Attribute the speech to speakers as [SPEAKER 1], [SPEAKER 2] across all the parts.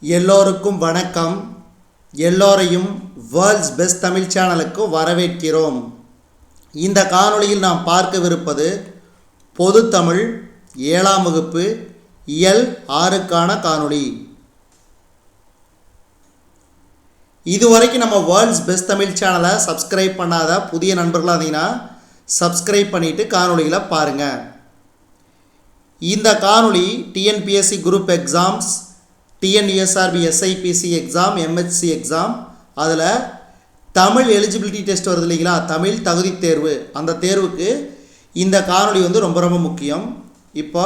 [SPEAKER 1] எல்லோருக்கும் வணக்கம். எல்லோரையும் வேர்ல்ட்ஸ் பெஸ்ட் தமிழ் சேனலுக்கு வரவேற்கிறோம். இந்த காணொளியில் நாம் பார்க்கவிருப்பது பொது தமிழ் 7ஆம் வகுப்பு இயல் 6க்கான காணொளி. இதுவரைக்கும் நம்ம வேர்ல்ட்ஸ் பெஸ்ட் தமிழ் சேனலை சப்ஸ்கிரைப் பண்ணாத புதிய நண்பர்களாக இருந்தீங்கன்னா சப்ஸ்கிரைப் பண்ணிவிட்டு காணொளிகளை பாருங்கள். இந்த காணொளி TNPSC group exams, TNUSRB SIPC exam, MHC exam, அதில் தமிழ் எலிஜிபிலிட்டி டெஸ்ட் வருது இல்லைங்களா, தமிழ் தகுதி தேர்வு, அந்த தேர்வுக்கு இந்த காணொளி ரொம்ப ரொம்ப முக்கியம். இப்போ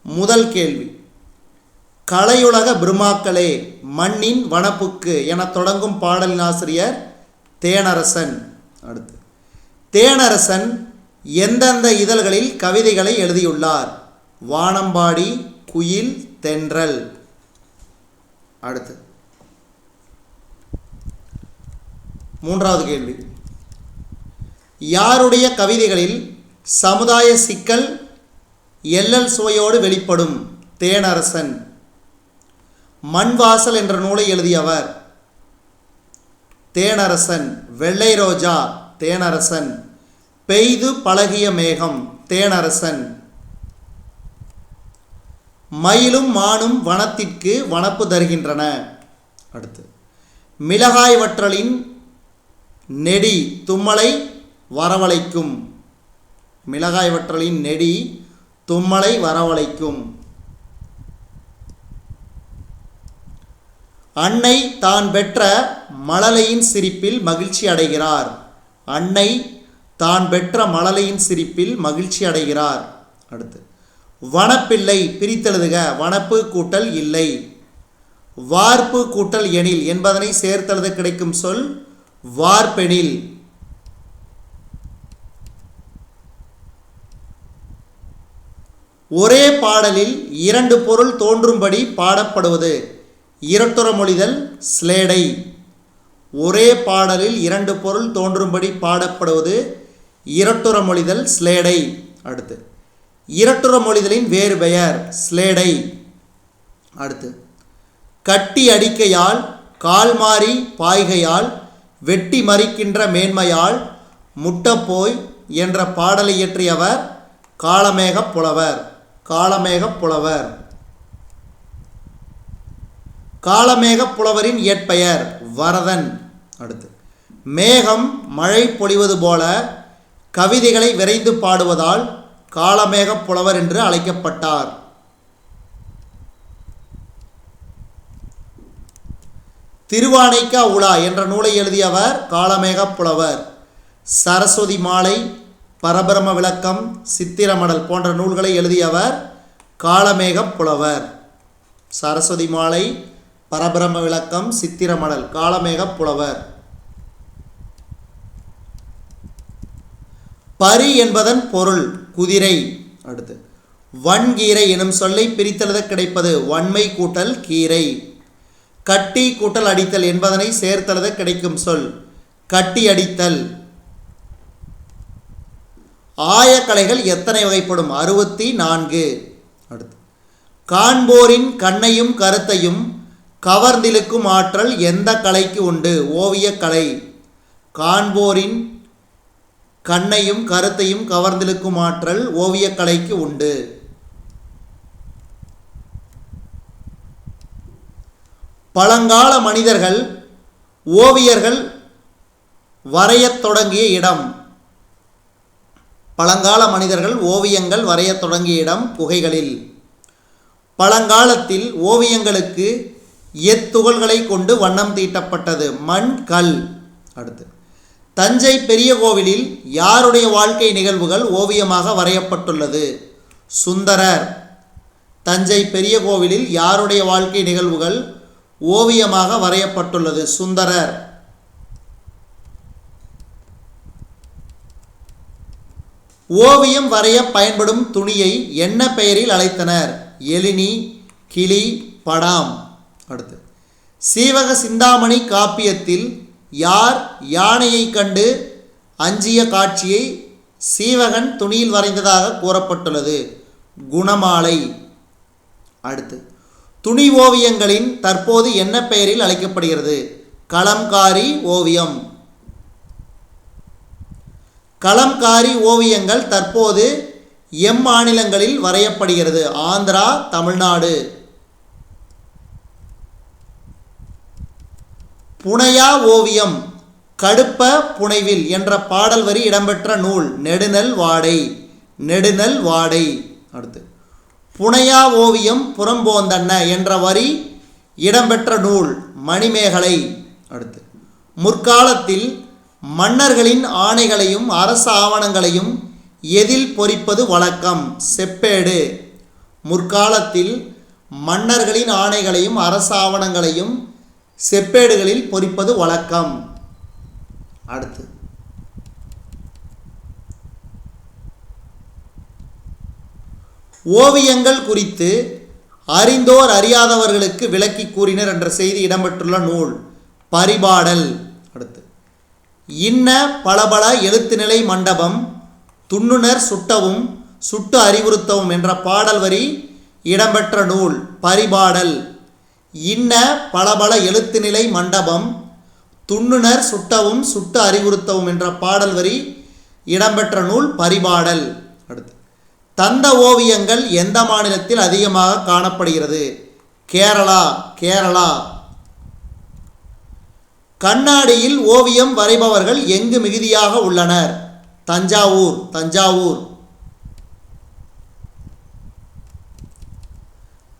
[SPEAKER 1] முதல் கேள்வி, கலையுலக பிரம்மாக்களே மண்ணின் வனப்புக்கு என தொடங்கும் பாடலின் ஆசிரியர் தேனரசன். அடுத்து, தேனரசன் எந்தெந்த இதழ்களில் கவிதைகளை எழுதியுள்ளார்? வானம்பாடி, குயில், தென்றல். அடுத்து மூன்றாவது கேள்வி, யாருடைய கவிதைகளில் சமுதாய சிக்கல் எள்ளல் சுவையோடு வெளிப்படும்? தேனரசன். மண்வாசல் என்ற நூலை எழுதியவர்? தேனரசன். வெள்ளை ரோஜா, தேனரசன். பெய்து பழகிய மேகம், தேனரசன். மயிலும் மானும் வனத்திற்கு வனப்பு தருகின்றன. அடுத்து, மிளகாய் வற்றலின் நெடி தும்மலை வரவழைக்கும். மிளகாய் வற்றலின் நெடி தும்மலை வரவழைக்கும். அன்னை தான் பெற்ற மழலையின் சிரிப்பில் மகிழ்ச்சி அடைகிறார். அன்னை தான் பெற்ற மழலையின் சிரிப்பில் மகிழ்ச்சி அடைகிறார். அடுத்து, வனப்பில்லை பிரித்தெழுதுக. வனப்பு கூட்டல் இல்லை, வார்ப்பு கூட்டல் எனில் என்பதனை சேர்த்தெழுத கிடைக்கும் சொல் வார்பெனில். ஒரே பாடலில் இரண்டு பொருள் தோன்றும்படி பாடப்படுவது? இரட்டுற மொழிதல், ஸ்லேடை. ஒரே பாடலில் இரண்டு பொருள் தோன்றும்படி பாடப்படுவது இரட்டுற மொழிதல், ஸ்லேடை. அடுத்து, இரட்டுற மொழிதலின் வேறு பெயர் ஸ்லேடை. அடுத்து, கட்டி அடிக்கையால், கால் மாறி பாய்கையால், வெட்டி மறிக்கின்ற மேன்மையால் முட்டப்போய் என்ற பாடலை இயற்றியவர் காளமேகப் புலவர். காளமேகப் புலவர். காளமேகப் புலவரின் இயற்பெயர் வரதன். அடுத்து, மேகம் மழை பொழிவது போல கவிதைகளை விரைந்து பாடுவதால் காளமேகப் புலவர் என்று அழைக்கப்பட்டார். திருவானைக்கா உலா என்ற நூலை எழுதியவர் காளமேகப் புலவர். சரஸ்வதி மாலை, பரபிரம விளக்கம், சித்திரமடல் போன்ற நூல்களை எழுதியவர் காளமேகப் புலவர். சரஸ்வதி மாலை, பரபிரம விளக்கம், சித்திரமடல், காளமேகப் புலவர். பரி என்பதன் பொருள் குதிரை. அடுத்து, வன்கீரை எனும் சொல்லை பிரித்தெழுத கிடைப்பது வன்மை கூட்டல் கீரை. கட்டி கூட்டல் அடித்தல் என்பதனை சேர்த்தெழுத கிடைக்கும் சொல் கட்டி அடித்தல். ஆயக்கலைகள் எத்தனை வகைப்படும்? 64. அடுத்து, காண்போரின் கண்ணையும் கருத்தையும் கவர்ந்திழுக்கும் ஆற்றல் எந்த கலைக்கு உண்டு? ஓவியக்கலை. காண்போரின் கண்ணையும் கருத்தையும் கவர்ந்திழுக்கும் ஆற்றல் ஓவியக்கலைக்கு உண்டு. பழங்கால மனிதர்கள் ஓவியர்கள் வரையத் தொடங்கிய இடம்? பழங்கால மனிதர்கள் ஓவியங்கள் வரையத் தொடங்கிய இடம் குகைகளில். பழங்காலத்தில் ஓவியங்களுக்கு எத்துகள்களை கொண்டு வண்ணம் தீட்டப்பட்டது? மண், கல். அடுத்து, தஞ்சை பெரிய கோவிலில் யாருடைய வாழ்க்கை நிகழ்வுகள் ஓவியமாக வரையப்பட்டுள்ளது? சுந்தரர். தஞ்சை பெரிய கோவிலில் யாருடைய வாழ்க்கை நிகழ்வுகள் ஓவியமாக வரையப்பட்டுள்ளது? சுந்தரர். ஓவியம் வரைய பயன்படும் துணியை என்ன பெயரில் அழைத்தனர்? எலினி, கிளி, படாம். அடுத்து, சீவக சிந்தாமணி காப்பியத்தில் யார் யானையை கண்டு அஞ்சிய காட்சியை சீவகன் துணியில் வரைந்ததாக கூறப்பட்டுள்ளது? குணமாலை. அடுத்து, துணி ஓவியங்களின் தற்போது என்ன பெயரில் அழைக்கப்படுகிறது? கலம்காரி ஓவியம். கலம்காரி ஓவியங்கள் தற்போது மாநிலங்களில் வரையப்படுகிறது? ஆந்திரா, தமிழ்நாடு. புனையா ஓவியம் கடுப்ப புனைவில் என்ற பாடல் வரி இடம்பெற்ற நூல்? நெடுநல் வாடை. நெடுநல் வாடை. அடுத்து புனையா ஓவியம் புறம்போந்தன்ன என்ற வரி இடம்பெற்ற நூல்? மணிமேகலை. அடுத்து முற்காலத்தில் மன்னர்களின் ஆணைகளையும் அரசு ஆவணங்களையும் எதில் பொறிப்பது வழக்கம்? செப்பேடு. முற்காலத்தில் மன்னர்களின் ஆணைகளையும் அரசு ஆவணங்களையும் செப்பேடுகளில் பொறிப்பது வழக்கம். அடுத்து ஓவியங்கள் குறித்து அறிந்தோர் அறியாதவர்களுக்கு விளக்கி கூறினர் என்ற செய்தி இடம்பெற்றுள்ள நூல்? பரிபாடல். அடுத்து இன்ன பலபல எழுத்துநிலை மண்டபம் துண்ணுனர் சுட்டவும் சுட்டு அறிவுறுத்தவும் என்ற பாடல் வரி இடம்பெற்ற நூல்? பரிபாடல். இன்ன பலபல எழுத்துநிலை மண்டபம் துண்ணுனர் சுட்டவும் சுட்டு அறிவுறுத்தவும் என்ற பாடல் வரி இடம்பெற்ற நூல்? பரிபாடல். அடுத்து தந்த ஓவியங்கள் எந்த மாநிலத்தில் அதிகமாக காணப்படுகிறது? கேரளா. கேரளா. கண்ணாடியில் ஓவியம் வரைபவர்கள் எங்கு மிகுதியாக உள்ளனர்? தஞ்சாவூர். தஞ்சாவூர்.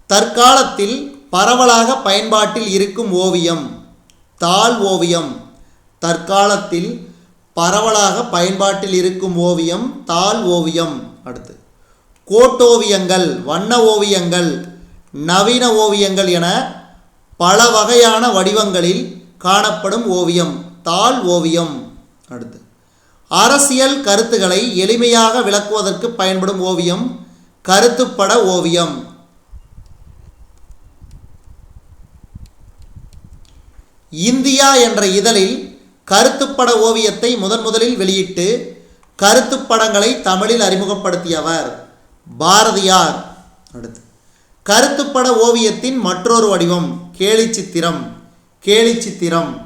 [SPEAKER 1] தற்காலத்தில் பரவலாக பயன்பாட்டில் இருக்கும் ஓவியம்? தாள் ஓவியம். தற்காலத்தில் பரவலாக பயன்பாட்டில் இருக்கும் ஓவியம் தாள் ஓவியம். அடுத்து கோட்டோவியங்கள், வண்ண ஓவியங்கள், நவீன ஓவியங்கள் என பல வகையான வடிவங்களில் காணப்படும் ஓவியம் தாள் ஓவியம். அடுத்து அரசியல் கருத்துக்களை எளிமையாக விளக்குவதற்கு பயன்படும் ஓவியம் கருத்துப்பட ஓவியம். இந்தியா என்ற இதழில் கருத்துப்பட ஓவியத்தை முதலில் வெளியிட்டு கருத்துப்படங்களை தமிழில் அறிமுகப்படுத்தியவர் பாரதியார். அடுத்து கருத்துப்பட ஓவியத்தின் மற்றொரு வடிவம் கேலிச்சித்திரம். கேலிச்சித்திரம்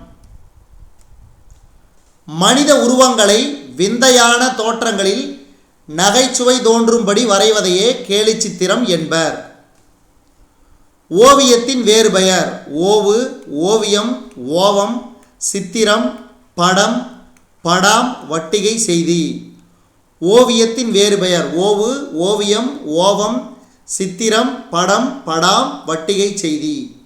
[SPEAKER 1] மனித உருவங்களை விந்தையான தோற்றங்களில் நகைச்சுவை தோன்றும்படி வரைவதையே கேலிச்சித்திரம் என்பர். ஓவியத்தின் வேறு பெயர்? ஓவு, ஓவியம், ஓவம், சித்திரம், படம், படாம், வட்டிகை செய்தி. ஓவியத்தின் வேறு பெயர்? ஓவு, ஓவியம், ஓவம், சித்திரம், படம், படாம், வட்டிகை செய்தி.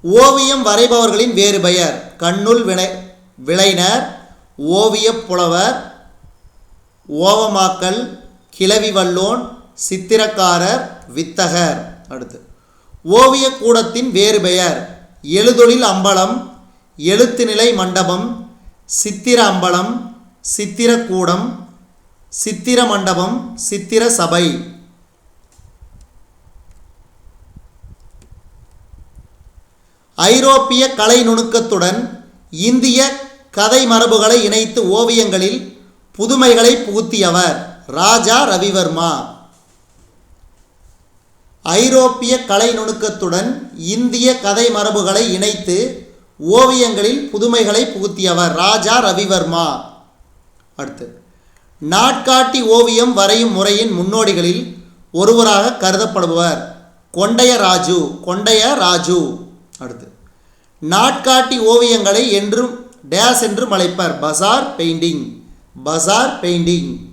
[SPEAKER 1] ஓவியம் வரைபவர்களின் வேறு பெயர்? கண்ணுள் விளைஞர், ஓவியப் புலவர், ஓவமாக்கல், கிளவி வல்லோன், சித்திரக்காரர், வித்தகர். அடுத்து ஓவியக் கூடத்தின் வேறு பெயர்? எழுதொழில் அம்பலம், எழுத்துநிலை மண்டபம், சித்திர அம்பலம், சித்திரக்கூடம், சித்திர மண்டபம், சித்திர சபை. ஐரோப்பிய கலை நுணுக்கத்துடன் இந்திய கதை மரபுகளை இணைத்து ஓவியங்களில் புதுமைகளை புகுத்தியவர் ராஜா ரவிவர்மா. ஐரோப்பிய கலை நுணுக்கத்துடன் இந்திய கதை மரபுகளை இணைத்து ஓவியங்களில் புதுமைகளை புகுத்தியவர் ராஜா ரவிவர்மா. அடுத்து நாட்காட்டி ஓவியம் வரையும் முறையின் முன்னோடிகளில் ஒருவராக கருதப்படுபவர் கொண்டையராஜு. கொண்டையராஜு. அடுத்து நாட்காட்டி ஓவியங்களை என்றும் டேஸ் என்று அழைப்பர்? பசார் பெயிண்டிங். பசார் பெயிண்டிங்.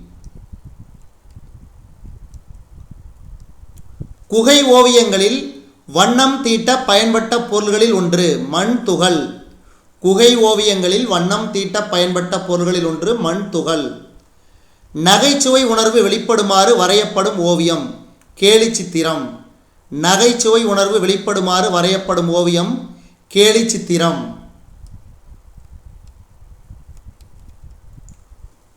[SPEAKER 1] குகை ஓவியங்களில் வண்ணம் தீட்ட பயன்பட்ட பொருள்களில் ஒன்று மண் துகள். குகை ஓவியங்களில் வண்ணம் தீட்ட பயன்பட்ட பொருள்களில் ஒன்று மண் துகள். நகைச்சுவை உணர்வு வெளிப்படுமாறு வரையப்படும் ஓவியம் கேலிச்சித்திரம். நகைச்சுவை உணர்வு வெளிப்படுமாறு வரையப்படும் ஓவியம் கேலிச்சித்திரம்.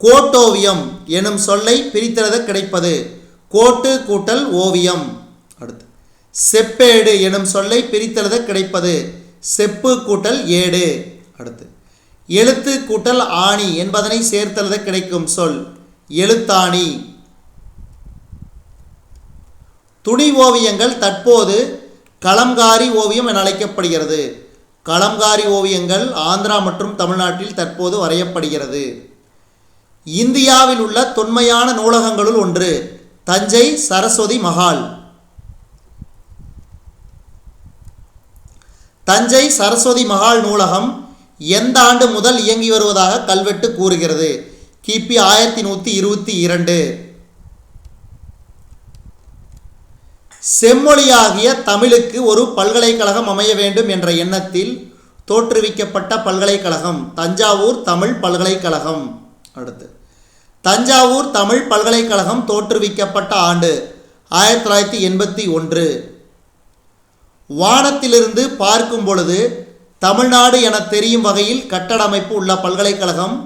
[SPEAKER 1] கோட்டோவியம் எனும் சொல்லை பிரித்தெழுத கிடைப்பது? கோட்டு கூட்டல் ஓவியம். அடுத்து செப்பேடு எனும் சொல்லை பிரித்தெழுத கிடைப்பது? செப்பு கூட்டல் ஏடு. அடுத்து எழுத்து கூட்டல் ஆணி என்பதனை சேர்த்தெழுத கிடைக்கும் சொல் எழுத்தாணி. துணி ஓவியங்கள் தற்போது கலம்காரி ஓவியம் என அழைக்கப்படுகிறது. கலம்காரி ஓவியங்கள் ஆந்திரா மற்றும் தமிழ்நாட்டில் தற்போது வரையப்படுகிறது. இந்தியாவில் உள்ள தொன்மையான நூலகங்களுள் ஒன்று தஞ்சை சரஸ்வதி மஹால். தஞ்சை சரஸ்வதி மஹால் நூலகம் எந்த ஆண்டு முதல் இயங்கி வருவதாக கல்வெட்டு கூறுகிறது? கிபி 1122. செம்மொழியாகிய தமிழுக்கு ஒரு பல்கலைக்கழகம் அமைய வேண்டும் என்ற எண்ணத்தில் தோற்றுவிக்கப்பட்ட பல்கலைக்கழகம் தஞ்சாவூர் தமிழ் பல்கலைக்கழகம். அடுத்து தஞ்சாவூர் தமிழ் பல்கலைக்கழகம் தோற்றுவிக்கப்பட்ட ஆண்டு 1981. வானத்திலிருந்து பார்க்கும் பொழுது தமிழ்நாடு என தெரியும் வகையில் கட்டட அமைப்பு உள்ள பல்கலைக்கழகம்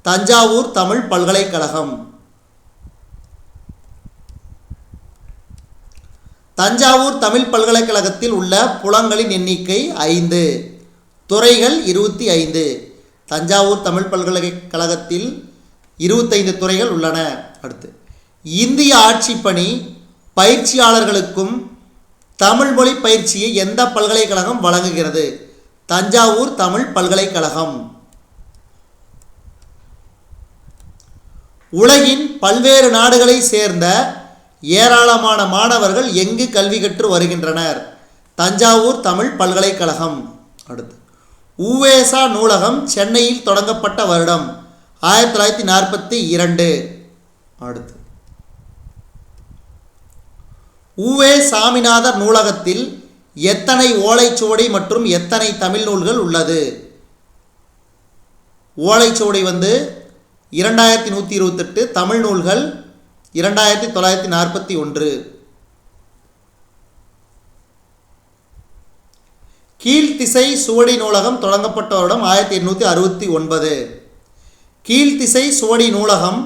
[SPEAKER 1] தஞ்சாவூர் தமிழ் பல்கலைக்கழகம். தஞ்சாவூர் தமிழ் பல்கலைக்கழகத்தில் உள்ள புலங்களின் எண்ணிக்கை 5, துறைகள் 25. தஞ்சாவூர் தமிழ் பல்கலைக்கழகத்தில் 25 துறைகள் உள்ளன. அடுத்து இந்திய ஆட்சிப்பணி பயிற்சியாளர்களுக்கும் தமிழ் மொழி பயிற்சியை எந்த பல்கலைக்கழகம் வழங்குகிறது? தஞ்சாவூர் தமிழ் பல்கலைக்கழகம். உலகின் பல்வேறு நாடுகளை சேர்ந்த ஏராளமான மாணவர்கள் எங்கு கல்வி கற்று வருகின்றனர்? தஞ்சாவூர் தமிழ் பல்கலைக்கழகம். அடுத்து உவேசா நூலகம் சென்னையில் தொடங்கப்பட்ட வருடம் 1942. அடுத்து உவே சாமிநாதர் நூலகத்தில் எத்தனை ஓலைச்சுவடி மற்றும் எத்தனை தமிழ் நூல்கள் உள்ளது? ஓலைச்சுவடி 2128, தமிழ் நூல்கள் 2941. கீழ்த்திசை சுவடி நூலகம் தொடங்கப்பட்ட வருடம் 1869. கீழ்த்திசை சுவடி நூலகம்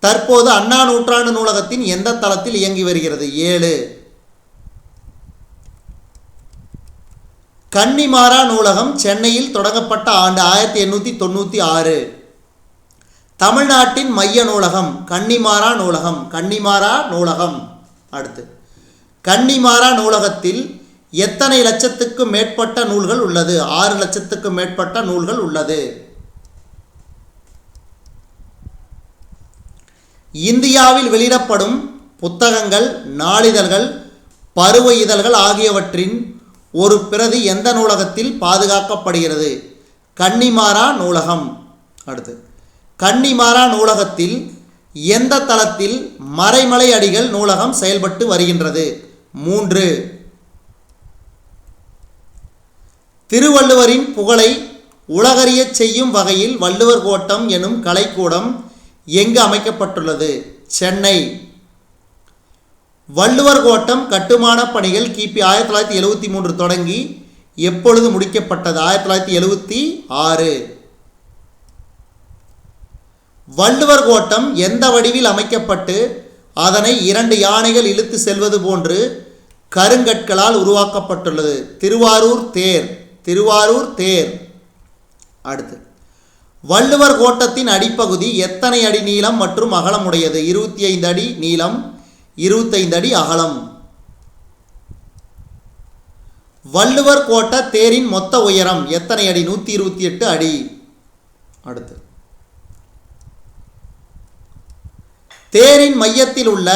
[SPEAKER 1] தற்போது அண்ணா நூற்றாண்டு நூலகத்தின் எந்த தளத்தில் இயங்கி வருகிறது? 7. கன்னிமாரா நூலகம் சென்னையில் தொடங்கப்பட்ட ஆண்டு 1896. தமிழ்நாட்டின் மைய நூலகம் கன்னிமாரா நூலகம். கன்னிமாரா நூலகம். அடுத்து கன்னிமாரா நூலகத்தில் எத்தனை லட்சத்துக்கும் மேற்பட்ட நூல்கள் உள்ளது? 6 லட்சத்துக்கும் மேற்பட்ட நூல்கள் உள்ளது. இந்தியாவில் வெளியிடப்படும் புத்தகங்கள், நாளிதழ்கள், பருவ இதழ்கள் ஆகியவற்றின் ஒரு பிரதி எந்த நூலகத்தில் பாதுகாக்கப்படுகிறது? கன்னிமாரா நூலகம். அடுத்து கன்னிமாரா நூலகத்தில் எந்த தளத்தில் மறைமலை அடிகள் நூலகம் செயல்பட்டு வருகின்றது? 3. திருவள்ளுவரின் புகழை உலகறியச் செய்யும் வகையில் வள்ளுவர் கோட்டம் எனும் கலைக்கூடம் எங்கு அமைக்கப்பட்டுள்ளது? சென்னை. வள்ளுவர் கோட்டம் கட்டுமான பணிகள் கிபி 1973 தொடங்கி எப்பொழுது முடிக்கப்பட்டது? 1976. வள்ளுவர் கோட்டம் எந்த வடிவில் அமைக்கப்பட்டு அதனை 2 யானைகள் இழுத்து செல்வது போன்று கருங்கற்களால் உருவாக்கப்பட்டுள்ளது? திருவாரூர் தேர். திருவாரூர் தேர். அடுத்து வள்ளுவர் கோட்டத்தின் அடிப்பகுதி எத்தனை அடி நீளம் மற்றும் அகலம் உடையது? 25 அடி நீளம், 25 அடி அகலம். வள்ளுவர் கோட்ட தேரின் மொத்த உயரம் எத்தனை அடி? 128 அடி. அடுத்து தேரின் மையத்தில் உள்ள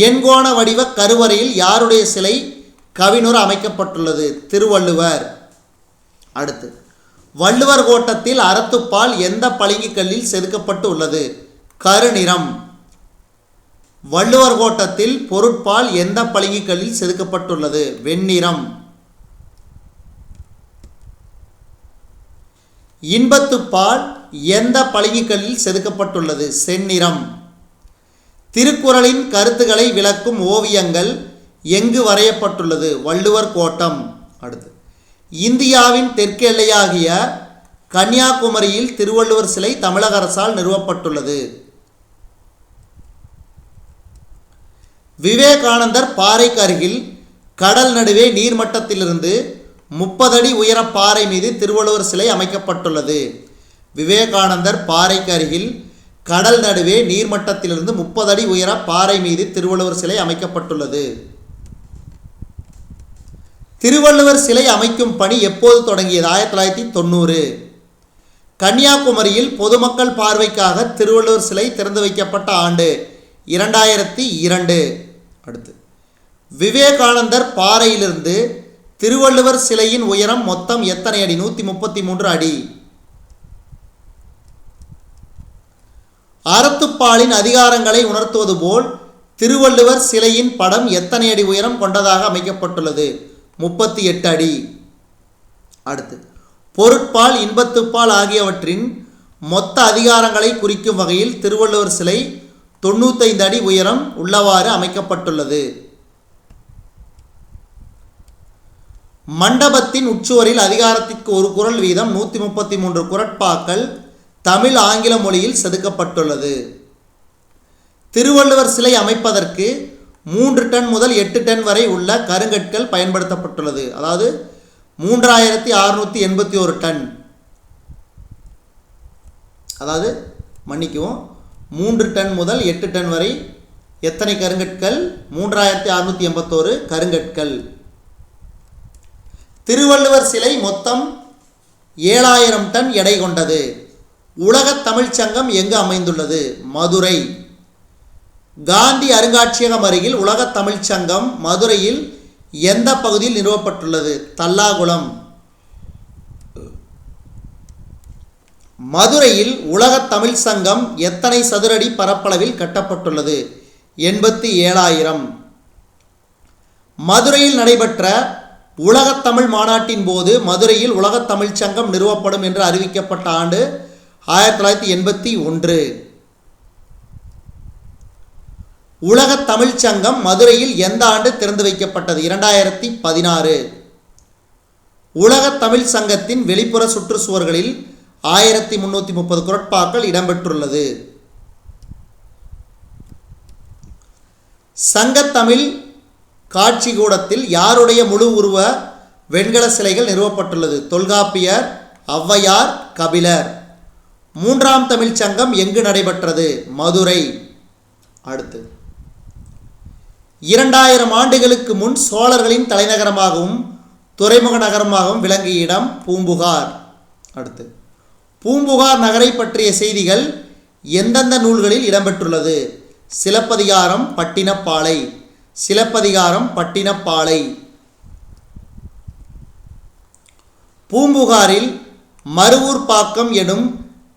[SPEAKER 1] எண்கோண வடிவ கருவறையில் யாருடைய சிலை கவினுற அமைக்கப்பட்டுள்ளது? திருவள்ளுவர். அடுத்து வள்ளுவர் கோட்டத்தில் அறத்துப்பால் எந்த பளிங்கு கல்லில் செதுக்கப்பட்டு உள்ளது? கருநிறம். வள்ளுவர் கோட்டத்தில் பொருட்பால் எந்த பளிங்கு கல்லில் செதுக்கப்பட்டுள்ளது? வெண்ணிறம். இன்பத்துப்பால் எந்த பளிங்கு கல்லில் செதுக்கப்பட்டுள்ளது? செந்நிறம். திருக்குறளின் கருத்துக்களை விளக்கும் ஓவியங்கள் எங்கு வரையப்பட்டுள்ளது? வள்ளுவர் கோட்டம். அடுத்து இந்தியாவின் தெற்கு எல்லையாகிய கன்னியாகுமரியில் திருவள்ளுவர் சிலை தமிழக அரசால் நிறுவப்பட்டுள்ளது. விவேகானந்தர் பாறைக்கு அருகில் கடல் நடுவே நீர்மட்டத்திலிருந்து 30 அடி உயர பாறை மீது திருவள்ளுவர் சிலை அமைக்கப்பட்டுள்ளது. விவேகானந்தர் பாறைக்கு அருகில் கடல் நடுவே நீர்மட்டத்திலிருந்து 30 அடி உயர பாறை மீது திருவள்ளுவர் சிலை அமைக்கப்பட்டுள்ளது. திருவள்ளுவர் சிலை அமைக்கும் பணி எப்போது தொடங்கியது? 1990. கன்னியாகுமரியில் பொதுமக்கள் பார்வைக்காக திருவள்ளுவர் சிலை திறந்து வைக்கப்பட்ட ஆண்டு 2002. அடுத்து, விவேகானந்தர் பாறையிலிருந்து திருவள்ளுவர் சிலையின் உயரம் மொத்தம் எத்தனை அடி? 133 அடி. அறத்துப்பாலின் அதிகாரங்களை உணர்த்துவது போல் திருவள்ளுவர் சிலையின் படம் எத்தனை அடி உயரம் கொண்டதாக அமைக்கப்பட்டுள்ளது? 38 அடி. அடுத்து, பொருட்பால் இன்பத்துப்பால் ஆகியவற்றின் மொத்த அதிகாரங்களை குறிக்கும் வகையில் திருவள்ளுவர் சிலை 95 அடி உயரம் உள்ளவாறு அமைக்கப்பட்டுள்ளது. மண்டபத்தின் உச்சுவரில் அதிகாரத்திற்கு ஒரு குறள் வீதம் 133 குறட்பாக்கள் தமிழ் ஆங்கில மொழியில் செதுக்கப்பட்டுள்ளது. திருவள்ளுவர் சிலை அமைப்பதற்கு 3 டன் முதல் 8 டன் வரை உள்ள கருங்கற்கள் பயன்படுத்தப்பட்டுள்ளது. அதாவது 3681 டன். அதாவது மன்னிக்கவும், 3 டன் முதல் 8 டன் வரை எத்தனை கருங்கற்கள்? 3681 கருங்கற்கள். திருவள்ளுவர் சிலை மொத்தம் 7000 டன் எடை கொண்டது. உலகத் தமிழ்ச் சங்கம் எங்கு அமைந்துள்ளது? மதுரை. காந்தி அருங்காட்சியகம் அருகில் உலகத் தமிழ்ச் சங்கம் மதுரையில் எந்த பகுதியில் நிறுவப்பட்டுள்ளது? தல்லாகுளம். மதுரையில் உலகத் தமிழ் சங்கம் எத்தனை சதுரடி பரப்பளவில் கட்டப்பட்டுள்ளது? 87,000. மதுரையில் நடைபெற்ற உலகத் தமிழ் மாநாட்டின் போது மதுரையில் உலகத் தமிழ்ச் சங்கம் நிறுவப்படும் என்று அறிவிக்கப்பட்ட ஆண்டு 1981. உலகத் தமிழ்ச் சங்கம் மதுரையில் எந்த ஆண்டு திறந்து வைக்கப்பட்டது? 2016. உலகத் தமிழ் சங்கத்தின் வெளிப்புற சுற்றுச்சுவர்களில் 1330 குறட்பாக்கள் இடம்பெற்றுள்ளது. சங்கத்தமிழ் காட்சிக்கூடத்தில் யாருடைய முழு உருவ வெண்கல சிலைகள் நிறுவப்பட்டுள்ளது? தொல்காப்பியர், ஔவையார், கபிலர். 3ஆம் தமிழ்ச் சங்கம் எங்கு நடைபெற்றது? மதுரை. அடுத்து, 2000 ஆண்டுகளுக்கு முன் சோழர்களின் தலைநகரமாகவும் துறைமுக நகரமாகவும் விளங்கிய இடம் பூம்புகார். அடுத்து, பூம்புகார் நகரை பற்றிய செய்திகள் எந்தெந்த நூல்களில் இடம்பெற்றுள்ளது? சிலப்பதிகாரம், பட்டினப்பாலை. சிலப்பதிகாரம், பட்டினப்பாலை. பூம்புகாரில் மருவூர்பாக்கம் எனும்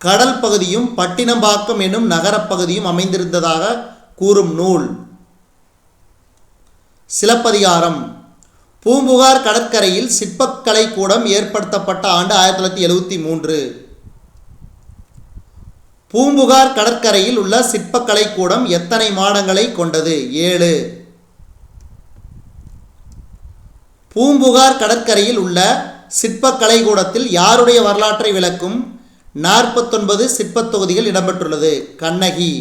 [SPEAKER 1] கடல் பகுதியும் பட்டினம்பாக்கம் எனும் நகரப்பகுதியும் அமைந்திருந்ததாக கூறும் நூல்? சிலப்பதிகாரம். பூம்புகார் கடற்கரையில் சிற்பக்கலை கூடம் ஏற்படுத்தப்பட்ட ஆண்டு 1973. பூம்புகார் கடற்கரையில் உள்ள சிற்பக்கலை கூடம் எத்தனை மாடங்களை கொண்டது? 7. பூம்புகார் கடற்கரையில் உள்ள சிற்பக்கலை கூடத்தில் யாருடைய வரலாற்றை விளக்கும் 49 சிற்பத் தொகுதிகள் இடம்பெற்றுள்ளது? கண்ணகி.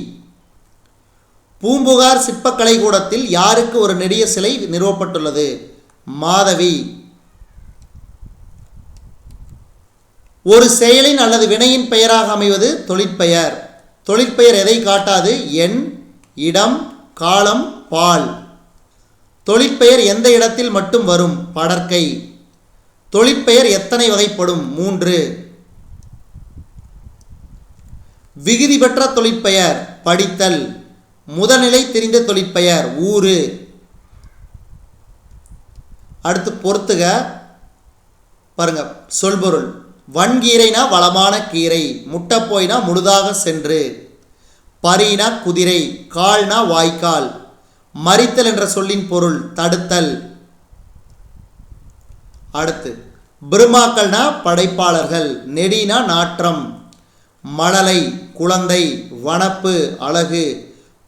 [SPEAKER 1] பூம்புகார் சிற்பக்கலை கூடத்தில் யாருக்கு ஒரு நெடிய சிலை நிறுவப்பட்டுள்ளது? மாதவி. ஒரு செயலின் அல்லது வினையின் பெயராக அமைவது தொழிற்பெயர். தொழிற்பெயர் எதை காட்டாது? எண், இடம், காலம், பால். தொழிற்பெயர் எந்த இடத்தில் மட்டும் வரும்? படர்க்கை. தொழிற்பெயர் எத்தனை வகைப்படும்? 3. விகுதி பெற்ற தொழிற்பெயர் படித்தல். முதல்நிலை தெரிந்த தொழிற்பெயர் ஊறு. அடுத்து பொறுத்துக. பாருங்க, சொல்பொருள். வன்கீரைனா வளமான கீரை, முட்டப்போய்னா முழுதாக சென்று, பரினா குதிரை, கால்னா வாய்க்கால். மறித்தல் என்ற சொல்லின் பொருள் தடுத்தல். அடுத்து, பிரம்மாக்கள்னா படைப்பாளர்கள், நெடினா நாற்றம், மழலை குழந்தை, வனப்பு அழகு,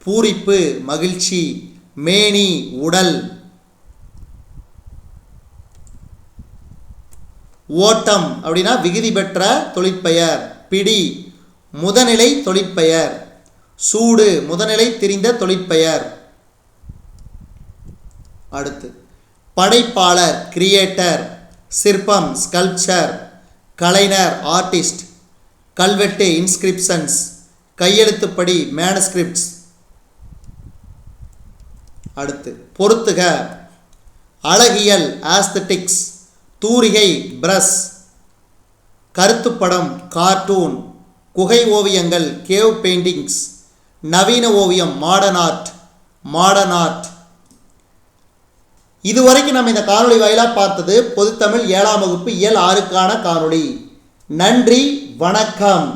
[SPEAKER 1] பூரிப்பு மகிழ்ச்சி, மேனி உடல். ஓட்டம் அப்படின்னா விகுதி பெற்ற தொழிற்பெயர். பிடி முதநிலை தொழிற்பெயர். சூடு முதநிலை தெரிந்த தொழிற்பெயர். அடுத்து, படைப்பாளர் கிரியேட்டர், சிற்பம் ஸ்கல்ப்சர், கலைஞர் ஆர்டிஸ்ட், கல்வெட்டு இன்ஸ்கிரிப்ஷன்ஸ், கையெழுத்துப்படி மேனுஸ்கிரிப்ட்ஸ். அடுத்து பொருத்துக, அழகியல் ஆஸ்தட்டிக்ஸ், தூரிகை பிரஷ், கருத்துப்படம் கார்ட்டூன், குகை ஓவியங்கள் கேவ் பெயிண்டிங்ஸ், நவீன ஓவியம் மாடர்ன் ஆர்ட். இதுவரைக்கும் நம்ம இந்த காணொளி வாயிலாக பார்த்தது பொதுத்தமிழ் 7ஆம் வகுப்பு இயல் 6க்கான காணொளி. நன்றி, வணக்கம்.